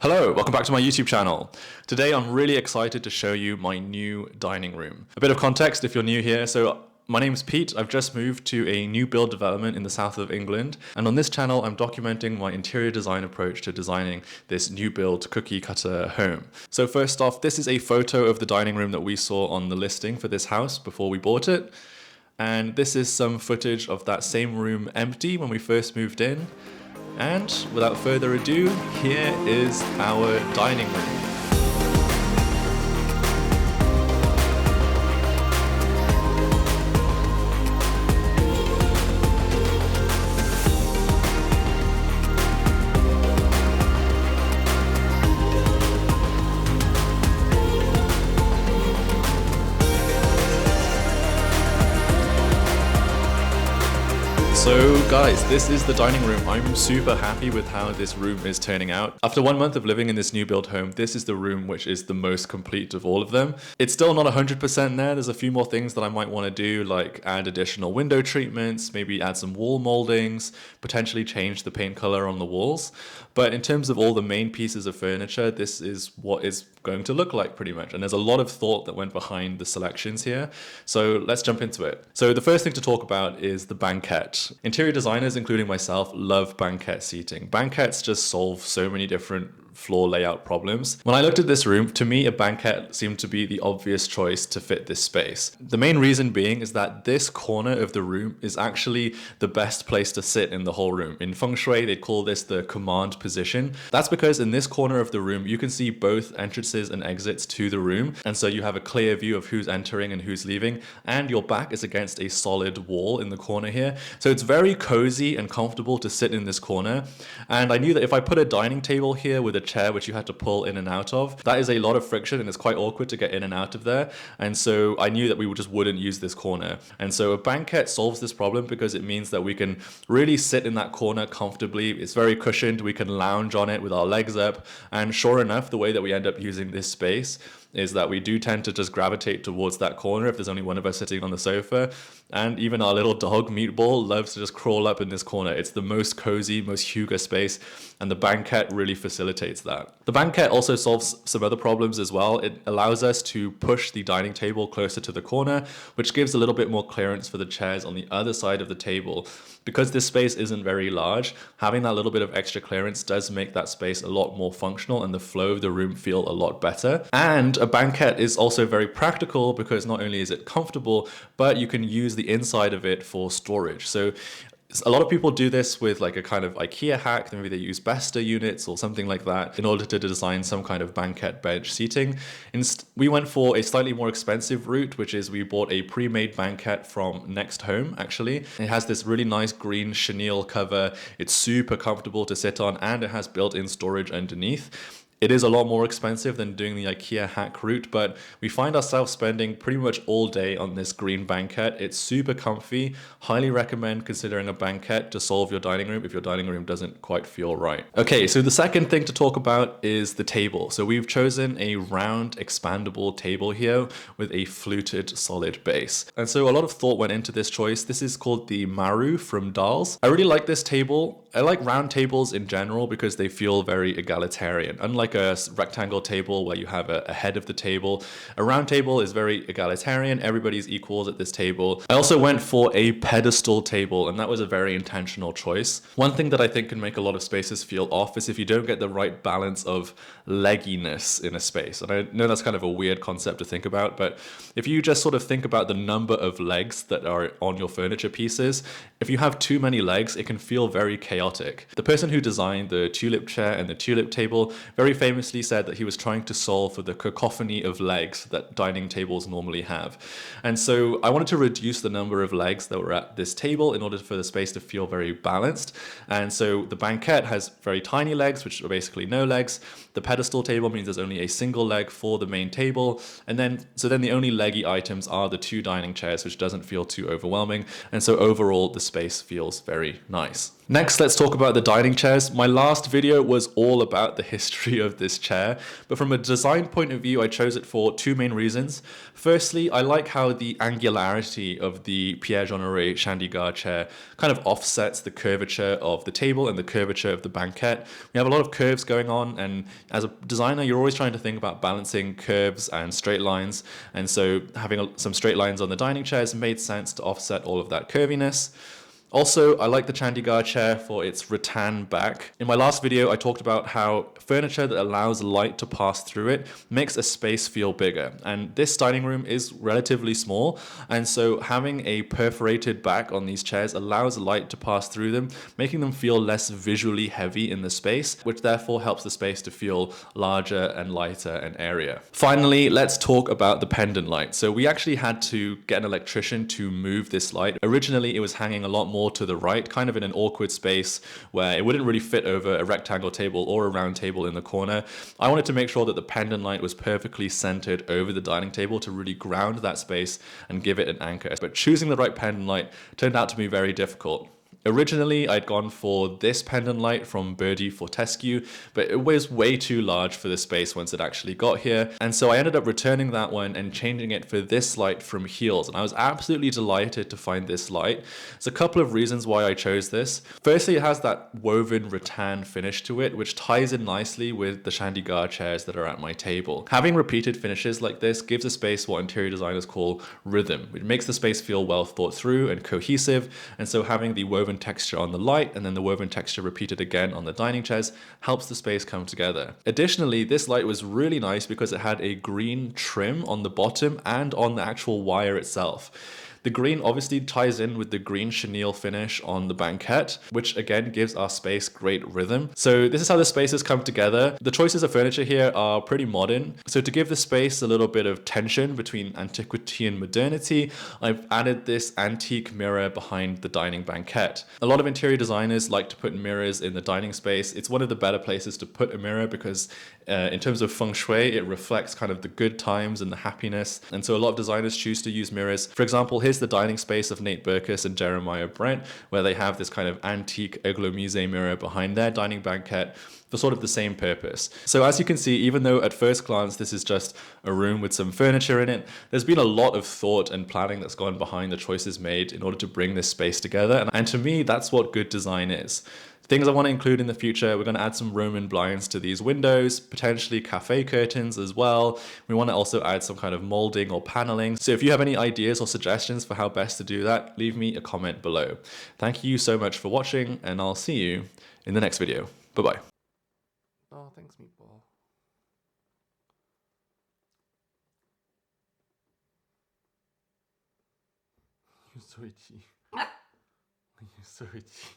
Hello, welcome back to my YouTube channel. Today I'm really excited to show you my new dining room. A bit of context if you're new here. So my name's Pete. I've just moved to a new build development in the south of England. And on this channel, I'm documenting my interior design approach to designing this new build cookie cutter home. So first off, this is a photo of the dining room that we saw on the listing for this house before we bought it. And this is some footage of that same room empty when we first moved in. And without further ado, here is our dining room. So guys, this is the dining room. I'm super happy with how this room is turning out. After 1 month of living in this new build home, this is the room which is the most complete of all of them. It's still not 100% there. There's a few more things that I might want to do, like add additional window treatments, maybe add some wall moldings, potentially change the paint color on the walls. But in terms of all the main pieces of furniture, this is what is going to look like pretty much. And there's a lot of thought that went behind the selections here. So let's jump into it. So the first thing to talk about is the banquette. Interior designers, including myself, love banquette seating. Banquettes just solve so many different floor layout problems. When I looked at this room, to me, a banquette seemed to be the obvious choice to fit this space. The main reason being is that this corner of the room is actually the best place to sit in the whole room. In feng shui, they call this the command position. That's because in this corner of the room, you can see both entrances and exits to the room. And so you have a clear view of who's entering and who's leaving. And your back is against a solid wall in the corner here. So it's very cozy and comfortable to sit in this corner. And I knew that if I put a dining table here with a chair which you had to pull in and out of, that is a lot of friction and it's quite awkward to get in and out of there. And so I knew that we just wouldn't use this corner. And so a banquette solves this problem because it means that we can really sit in that corner comfortably. It's very cushioned. We can lounge on it with our legs up. And sure enough, the way that we end up using this space is that we do tend to just gravitate towards that corner if there's only one of us sitting on the sofa. And even our little dog, Meatball, loves to just crawl up in this corner. It's the most cozy, most hygge space, and the banquette really facilitates that. The banquette also solves some other problems as well. It allows us to push the dining table closer to the corner, which gives a little bit more clearance for the chairs on the other side of the table. Because this space isn't very large, having that little bit of extra clearance does make that space a lot more functional and the flow of the room feel a lot better. And a banquette is also very practical because not only is it comfortable, but you can use the inside of it for storage. So a lot of people do this with like a kind of IKEA hack. Maybe they use Besta units or something like that in order to design some kind of banquette bench seating. We went for a slightly more expensive route, which is we bought a pre-made banquette from Next Home, actually. It has this really nice green chenille cover. It's super comfortable to sit on and it has built-in storage underneath. It is a lot more expensive than doing the IKEA hack route, but we find ourselves spending pretty much all day on this green banquette. It's super comfy. Highly recommend considering a banquette to solve your dining room if your dining room doesn't quite feel right. Okay, so the second thing to talk about is the table. So we've chosen a round expandable table here with a fluted solid base. And so a lot of thought went into this choice. This is called the Maru from Dals. I really like this table. I like round tables in general because they feel very egalitarian. Unlike a rectangle table where you have a head of the table, a round table is very egalitarian. Everybody's equals at this table. I also went for a pedestal table, and that was a very intentional choice. One thing that I think can make a lot of spaces feel off is if you don't get the right balance of legginess in a space. And I know that's kind of a weird concept to think about, but if you just sort of think about the number of legs that are on your furniture pieces, if you have too many legs, it can feel very chaotic. The person who designed the tulip chair and the tulip table very famously said that he was trying to solve for the cacophony of legs that dining tables normally have. And so I wanted to reduce the number of legs that were at this table in order for the space to feel very balanced. And so the banquette has very tiny legs, which are basically no legs. The pedestal table means there's only a single leg for the main table. And then the only leggy items are the two dining chairs, which doesn't feel too overwhelming. And so overall, the space feels very nice. Next, let's talk about the dining chairs. My last video was all about the history of this chair, but from a design point of view, I chose it for two main reasons. Firstly, I like how the angularity of the Pierre-Jean Auret Chandigarh chair kind of offsets the curvature of the table and the curvature of the banquette. We have a lot of curves going on, and as a designer, you're always trying to think about balancing curves and straight lines, and so having some straight lines on the dining chairs made sense to offset all of that curviness. Also, I like the Chandigarh chair for its rattan back. In my last video, I talked about how furniture that allows light to pass through it makes a space feel bigger. And this dining room is relatively small, and so having a perforated back on these chairs allows light to pass through them, making them feel less visually heavy in the space, which therefore helps the space to feel larger and lighter and airier. Finally, let's talk about the pendant light. So we actually had to get an electrician to move this light. Originally, it was hanging a lot more to the right, kind of in an awkward space where it wouldn't really fit over a rectangle table or a round table in the corner. I wanted to make sure that the pendant light was perfectly centered over the dining table to really ground that space and give it an anchor. But choosing the right pendant light turned out to be very difficult. Originally, I'd gone for this pendant light from Birdie Fortescue, but it was way too large for the space once it actually got here. And so I ended up returning that one and changing it for this light from Heels. And I was absolutely delighted to find this light. There's a couple of reasons why I chose this. Firstly, it has that woven rattan finish to it, which ties in nicely with the Chandigarh chairs that are at my table. Having repeated finishes like this gives a space what interior designers call rhythm, which makes the space feel well thought through and cohesive. And so having the woven texture on the light and then the woven texture repeated again on the dining chairs helps the space come together. Additionally, this light was really nice because it had a green trim on the bottom and on the actual wire itself. The green obviously ties in with the green chenille finish on the banquette, which again gives our space great rhythm. So this is how the spaces come together. The choices of furniture here are pretty modern. So to give the space a little bit of tension between antiquity and modernity, I've added this antique mirror behind the dining banquette. A lot of interior designers like to put mirrors in the dining space. It's one of the better places to put a mirror because in terms of feng shui, it reflects kind of the good times and the happiness. And so a lot of designers choose to use mirrors. For example, here's the dining space of Nate Berkus and Jeremiah Brent, where they have this kind of antique Eglomise mirror behind their dining banquette for sort of the same purpose. So as you can see, even though at first glance this is just a room with some furniture in it, there's been a lot of thought and planning that's gone behind the choices made in order to bring this space together. And to me, that's what good design is. Things I want to include in the future, we're going to add some Roman blinds to these windows, potentially cafe curtains as well. We want to also add some kind of molding or paneling. So if you have any ideas or suggestions for how best to do that, leave me a comment below. Thank you so much for watching, and I'll see you in the next video. Bye-bye. Oh, thanks, Meatball. You're so itchy. You're so itchy.